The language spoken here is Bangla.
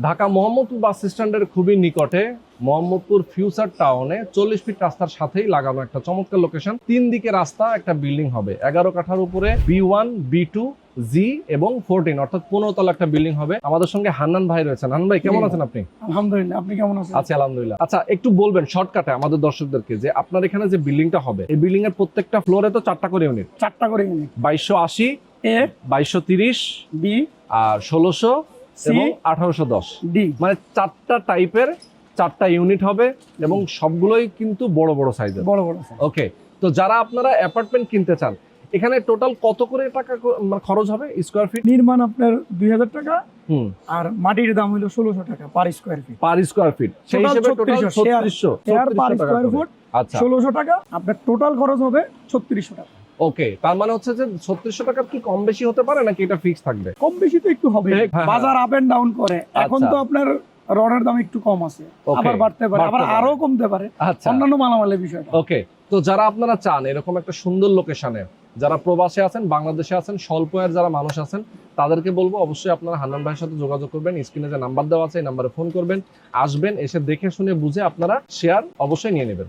ঢাকা মোহাম্মদপুর বাস স্ট্যান্ডের খুবই নিকটে মোহাম্মদপুর ফিউচার টাউনে 40 ফিট রাস্তার সাথেই লাগানো একটা চমৎকার লোকেশন। 3 দিকে রাস্তা, একটা বিল্ডিং হবে 11 কাঠার উপরে, B1 B2 G এবং 14 অর্থাৎ 15 তলা একটা বিল্ডিং হবে। আমাদের সঙ্গে হান্নান ভাই রয়েছেন। হান্নান ভাই কেমন আছেন আপনি? আলহামদুলিল্লাহ, আপনি কেমন আছেন? আচ্ছা আলহামদুলিল্লাহ। আচ্ছা একটু বলবেন শর্টকাটে আমাদের দর্শকদেরকে যে আপনার এখানে যে বিল্ডিংটা হবে এই বিল্ডিং এর প্রত্যেকটা ফ্লোরে তো 4টা করে ইউনিট, 4টা করে ইউনিট, 2280 এ 2230 বি আর 1600 সি এবং 1810, ডি। মানে 4টা টাইপের 4টা ইউনিট হবে এবং সবগুলোই কিন্তু বড় বড় সাইজের। বড় বড় আছে। ওকে, তো যারা আপনারা অ্যাপার্টমেন্ট কিনতে চান এখানে টোটাল কত করে টাকা মানে খরচ হবে স্কয়ার ফিট? নির্মাণ আপনার 2000 টাকা হুম, আর মাটির দাম হলো 1600 টাকা per square feet. Per square feet সেই Total হিসেবে টোটাল 3600 শেয়ার পার 3600 টাকা স্কয়ার করে। ফুট আচ্ছা 1600 টাকা, আপনার টোটাল খরচ হবে 3600 টাকা। ওকে, তার মানে হচ্ছে যে 3600 টাকা কি কম বেশি হতে পারে নাকি এটা ফিক্স থাকবে? কম বেশি তো একটু হবে, হ্যাঁ, বাজার আপ এন্ড ডাউন করে। এখন আচ্ছা। তো আপনার রডের দাম একটু কম আছে, Okay, আবার বাড়তে পারে, আবার বাড়তে পারে। আরো কমতে পারে, আচ্ছা অন্যান্য মালামালের বিষয়টা। ওকে, তো যারা আপনারা চান এরকম একটা সুন্দর লোকেশনে, যারা প্রবাসে আছেন, বাংলাদেশে আছেন, স্বল্প আয়ের যারা মানুষ আছেন, তাদেরকে বলবো অবশ্যই আপনারা হান্নান ভাইয়ের সাথে যোগাযোগ করবেন। স্ক্রিনে যে নাম্বার দেওয়া আছে এই নাম্বারে ফোন করবেন, আসবেন, এসে দেখে শুনে বুঝে আপনারা শেয়ার অবশ্যই নিয়ে নেবেন।